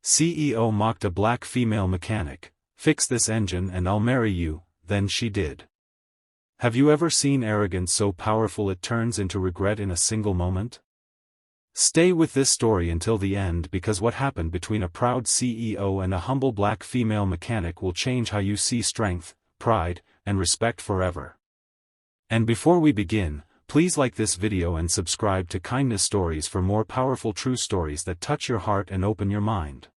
CEO mocked a black female mechanic. "Fix this engine and I'll marry you." Then she did. Have you ever seen arrogance so powerful it turns into regret in a single moment? Stay with this story until the end, because what happened between a proud CEO and a humble black female mechanic will change how you see strength, pride, and respect forever. And before we begin, please like this video and subscribe to Kindness Stories for more powerful true stories that touch your heart and open your mind.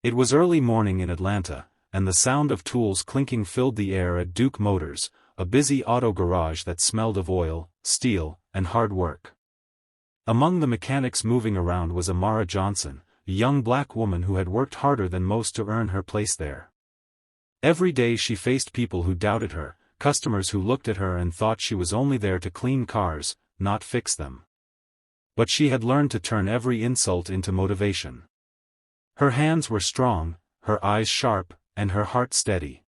It was early morning in Atlanta, and the sound of tools clinking filled the air at Duke Motors, a busy auto garage that smelled of oil, steel, and hard work. Among the mechanics moving around was Amara Johnson, a young black woman who had worked harder than most to earn her place there. Every day she faced people who doubted her, customers who looked at her and thought she was only there to clean cars, not fix them. But she had learned to turn every insult into motivation. Her hands were strong, her eyes sharp, and her heart steady.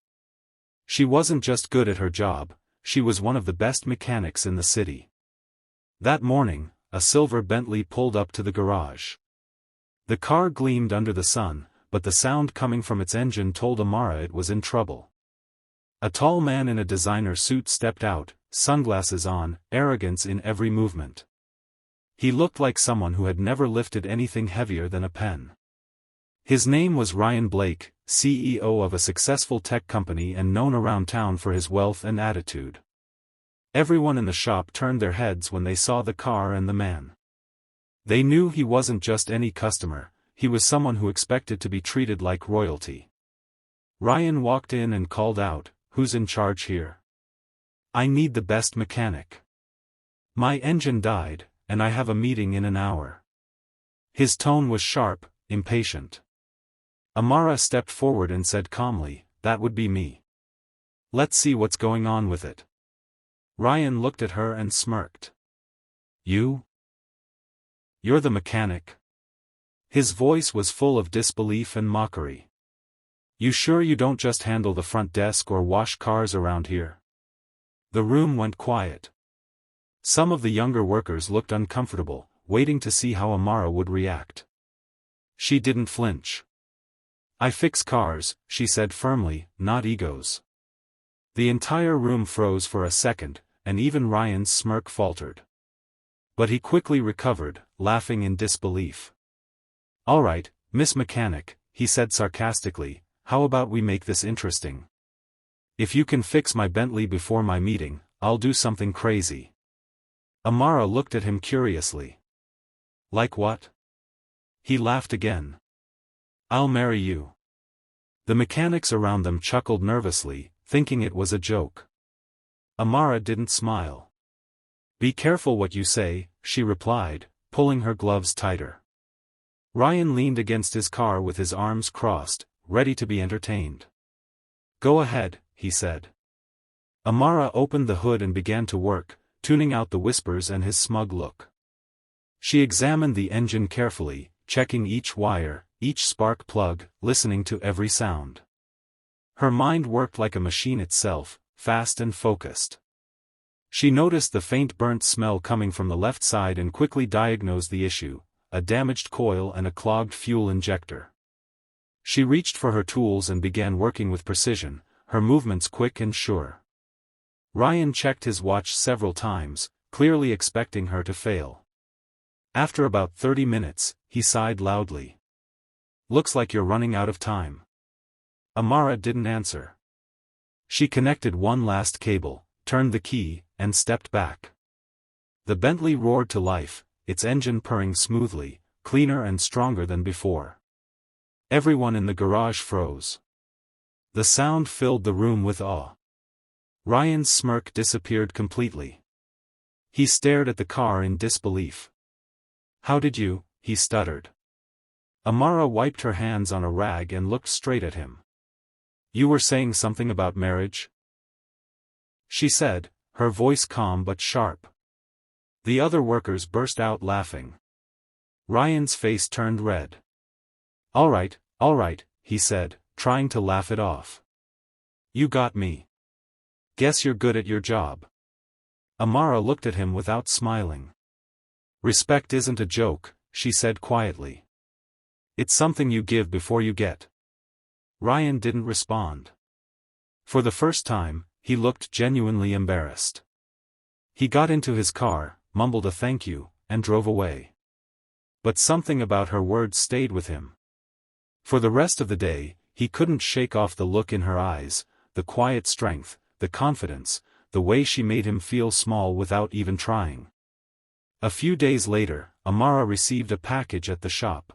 She wasn't just good at her job, she was one of the best mechanics in the city. That morning, a silver Bentley pulled up to the garage. The car gleamed under the sun, but the sound coming from its engine told Amara it was in trouble. A tall man in a designer suit stepped out, sunglasses on, arrogance in every movement. He looked like someone who had never lifted anything heavier than a pen. His name was Ryan Blake, CEO of a successful tech company and known around town for his wealth and attitude. Everyone in the shop turned their heads when they saw the car and the man. They knew he wasn't just any customer, he was someone who expected to be treated like royalty. Ryan walked in and called out, "Who's in charge here? I need the best mechanic. My engine died, and I have a meeting in an hour." His tone was sharp, impatient. Amara stepped forward and said calmly, "That would be me. Let's see what's going on with it." Ryan looked at her and smirked. "You? You're the mechanic?" His voice was full of disbelief and mockery. "You sure you don't just handle the front desk or wash cars around here?" The room went quiet. Some of the younger workers looked uncomfortable, waiting to see how Amara would react. She didn't flinch. "I fix cars," she said firmly, "not egos." The entire room froze for a second, and even Ryan's smirk faltered. But he quickly recovered, laughing in disbelief. "All right, Miss Mechanic," he said sarcastically, "how about we make this interesting? If you can fix my Bentley before my meeting, I'll do something crazy." Amara looked at him curiously. "Like what?" He laughed again. "I'll marry you." The mechanics around them chuckled nervously, thinking it was a joke. Amara didn't smile. "Be careful what you say," she replied, pulling her gloves tighter. Ryan leaned against his car with his arms crossed, ready to be entertained. "Go ahead," he said. Amara opened the hood and began to work, tuning out the whispers and his smug look. She examined the engine carefully, checking each wire, each spark plug, listening to every sound. Her mind worked like a machine itself, fast and focused. She noticed the faint burnt smell coming from the left side and quickly diagnosed the issue: a damaged coil and a clogged fuel injector. She reached for her tools and began working with precision, her movements quick and sure. Ryan checked his watch several times, clearly expecting her to fail. After about 30 minutes, he sighed loudly. "Looks like you're running out of time." Amara didn't answer. She connected one last cable, turned the key, and stepped back. The Bentley roared to life, its engine purring smoothly, cleaner and stronger than before. Everyone in the garage froze. The sound filled the room with awe. Ryan's smirk disappeared completely. He stared at the car in disbelief. "How did you?" he stuttered. Amara wiped her hands on a rag and looked straight at him. "You were saying something about marriage?" she said, her voice calm but sharp. The other workers burst out laughing. Ryan's face turned red. All right, he said, trying to laugh it off. "You got me. Guess you're good at your job." Amara looked at him without smiling. "Respect isn't a joke," she said quietly. It's something you give before you get. Ryan didn't respond. For the first time, he looked genuinely embarrassed. He got into his car, mumbled a thank you, and drove away. But something about her words stayed with him. For the rest of the day, he couldn't shake off the look in her eyes, the quiet strength, the confidence, the way she made him feel small without even trying. A few days later, Amara received a package at the shop.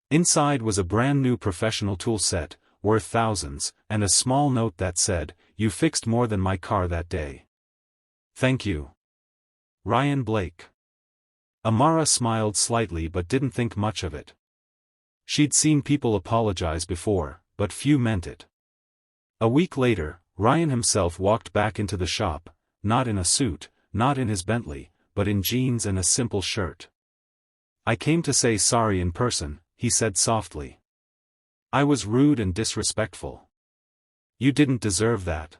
Inside was a brand new professional tool set, worth thousands, and a small note that said, "You fixed more than my car that day. Thank you. Ryan Blake." Amara smiled slightly but didn't think much of it. She'd seen people apologize before, but few meant it. A week later, Ryan himself walked back into the shop, not in a suit, not in his Bentley, but in jeans and a simple shirt. "I came to say sorry in person," he said softly. "I was rude and disrespectful. You didn't deserve that."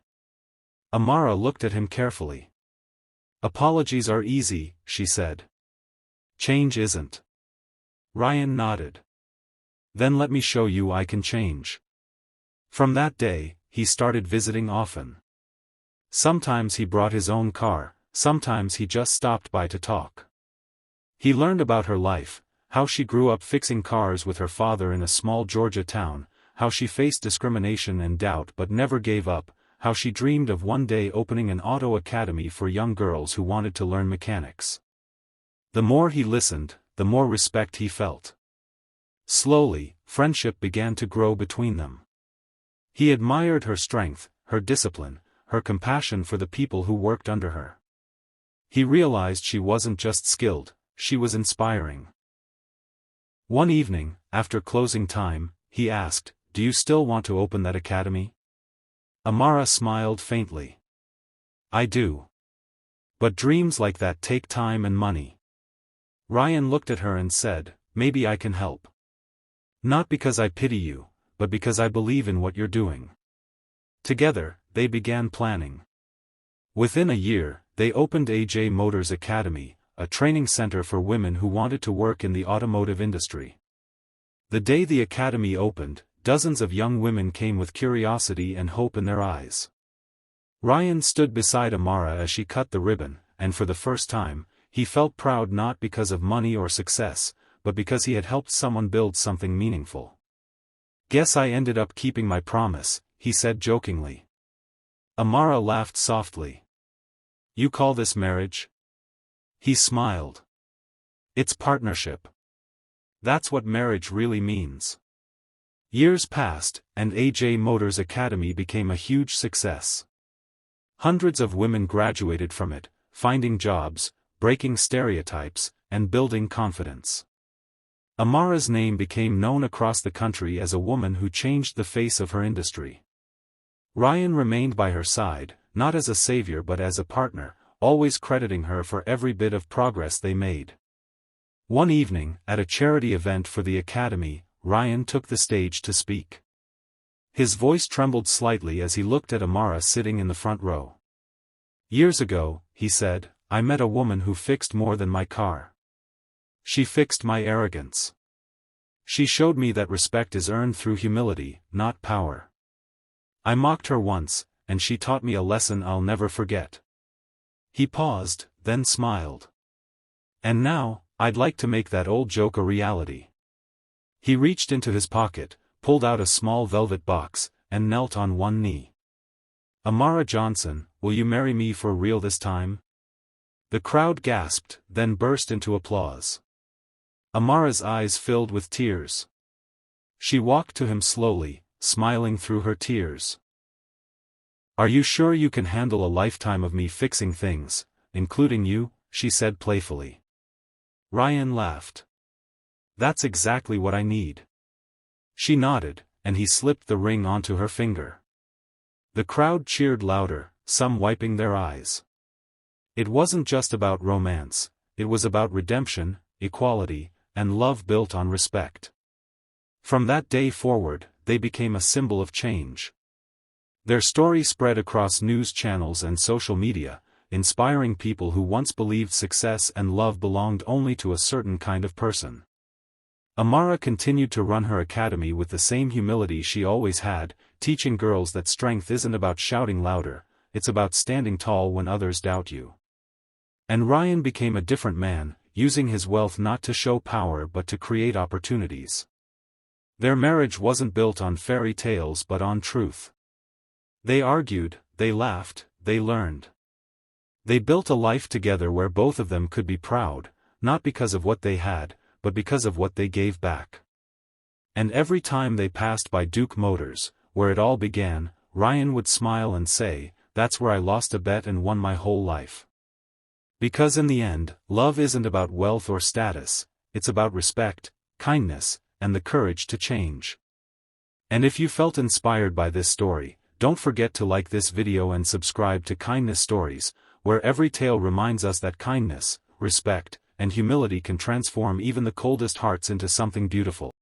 Amara looked at him carefully. "Apologies are easy," she said. "Change isn't." Ryan nodded. "Then let me show you I can change." From that day, he started visiting often. Sometimes he brought his own car, sometimes he just stopped by to talk. He learned about her life, how she grew up fixing cars with her father in a small Georgia town, how she faced discrimination and doubt but never gave up, how she dreamed of one day opening an auto academy for young girls who wanted to learn mechanics. The more he listened, the more respect he felt. Slowly, friendship began to grow between them. He admired her strength, her discipline, her compassion for the people who worked under her. He realized she wasn't just skilled, she was inspiring. One evening, after closing time, he asked, "Do you still want to open that academy?" Amara smiled faintly. "I do. But dreams like that take time and money." Ryan looked at her and said, "Maybe I can help. Not because I pity you, but because I believe in what you're doing." Together, they began planning. Within a year, they opened AJ Motors Academy, a training center for women who wanted to work in the automotive industry. The day the academy opened, dozens of young women came with curiosity and hope in their eyes. Ryan stood beside Amara as she cut the ribbon, and for the first time, he felt proud not because of money or success, but because he had helped someone build something meaningful. "Guess I ended up keeping my promise," he said jokingly. Amara laughed softly. "You call this marriage?" He smiled. "It's partnership. That's what marriage really means." Years passed, and AJ Motors Academy became a huge success. Hundreds of women graduated from it, finding jobs, breaking stereotypes, and building confidence. Amara's name became known across the country as a woman who changed the face of her industry. Ryan remained by her side, not as a savior but as a partner, always crediting her for every bit of progress they made. One evening, at a charity event for the academy, Ryan took the stage to speak. His voice trembled slightly as he looked at Amara sitting in the front row. "Years ago," he said, "I met a woman who fixed more than my car. She fixed my arrogance. She showed me that respect is earned through humility, not power. I mocked her once, and she taught me a lesson I'll never forget." He paused, then smiled. "And now, I'd like to make that old joke a reality." He reached into his pocket, pulled out a small velvet box, and knelt on one knee. "Amara Johnson, will you marry me for real this time?" The crowd gasped, then burst into applause. Amara's eyes filled with tears. She walked to him slowly, smiling through her tears. "Are you sure you can handle a lifetime of me fixing things, including you?" she said playfully. Ryan laughed. "That's exactly what I need." She nodded, and he slipped the ring onto her finger. The crowd cheered louder, some wiping their eyes. It wasn't just about romance, it was about redemption, equality, and love built on respect. From that day forward, they became a symbol of change. Their story spread across news channels and social media, inspiring people who once believed success and love belonged only to a certain kind of person. Amara continued to run her academy with the same humility she always had, teaching girls that strength isn't about shouting louder, it's about standing tall when others doubt you. And Ryan became a different man, using his wealth not to show power but to create opportunities. Their marriage wasn't built on fairy tales but on truth. They argued, they laughed, they learned. They built a life together where both of them could be proud, not because of what they had, but because of what they gave back. And every time they passed by Duke Motors, where it all began, Ryan would smile and say, "That's where I lost a bet and won my whole life." Because in the end, love isn't about wealth or status, it's about respect, kindness, and the courage to change. And if you felt inspired by this story, don't forget to like this video and subscribe to Kindness Stories, where every tale reminds us that kindness, respect, and humility can transform even the coldest hearts into something beautiful.